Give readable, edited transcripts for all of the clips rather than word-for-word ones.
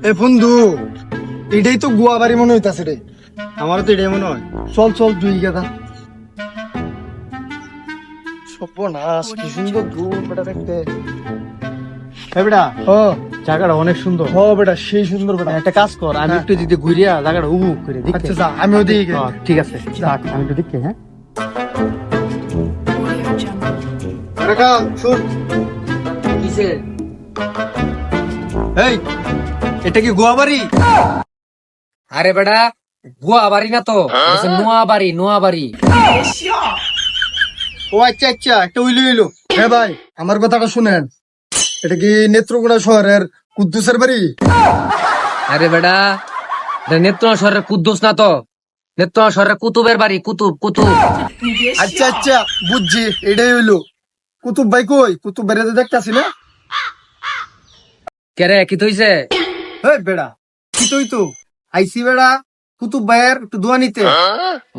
এ বন্ধু, এটাই তো গোয়া বাড়ি মনে হইতাছে রে। আমারও তো এটাই মনে হয়। চল চল দুই গেদা। সর্বনাশ, কি সুন্দর দূর বেটা দেখতে। এ বেটা, ও জায়গাটা অনেক সুন্দর। হ বেটা, সেই সুন্দর বেটা। একটা কাজ কর, আমি হ্যাঁ। একটু দিকে ঘুরিয়া জায়গাটা উপভোগ করে দেখি। আচ্ছা যা, আমি ওদিকে। ঠিক আছে, যাক, আমি একটু দেখি। হ্যাঁ, রেখা শুন। এই, এটা কি গোয়া বাড়ি? আরে বেটা, গুয়া বাড়ি না তো, এটা হচ্ছে নোয়া বাড়ি, নোয়া বাড়ি। ও আচ্ছা আচ্ছা, একটা উইলো উইলো। হ্যাঁ ভাই, আমার কথাটা শুনেন। এটা কি নেত্রকোনা শহরের কুদ্দুসের বাড়ি? আরে বেটা, এটা নেত্রকোনা শহরের কুদ্দুস না তো, নেত্রকোনা শহরের কুতুবের বাড়ি, কুতুব কুতুব। আচ্ছা আচ্ছা, বুঝছি, এটাই হইলো। কুতুব ভাই কই? কুতুব ভাইরে তো দেখতাছি না। কে রে, কি তৈছে? হেই বেড়া, কি তুই তো আইসি বেড়া কুতুব ভাইয়ের একটু দোয়া নিতে।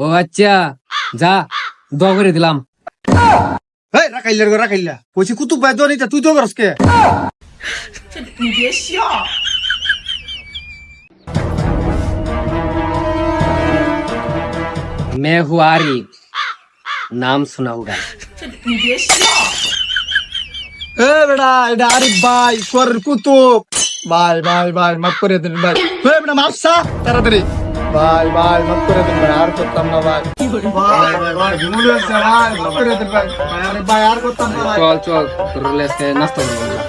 ও আচ্ছা, যা, দোয়া করে দিলাম। হেই রাখাইল্লা রে রাখাইল্লা, কইছি কুতুব ভাই দোয়া নিতে, তুই তো করস কে? मैं हूँ आरिफ, नाम सुना होगा। এ বেড়া, এটা আরিফ ভাই, শহরের কুতুব ভাই। ভাই ভাই মাফ করে দিন ভাই। হেই বেড়া, মাফসা তাড়াতাড়ি। ভাই ভাই মাফ করে দিন ভাই, আর করতাম না ভাই। ভাই ভাই ভাই, ভুল হয়েছে ভাই, মাফ করে দিন ভাই। আরে ভাই, আর করতাম না ভাই। चल चल, তোর লেসকে নাস্তা করবো।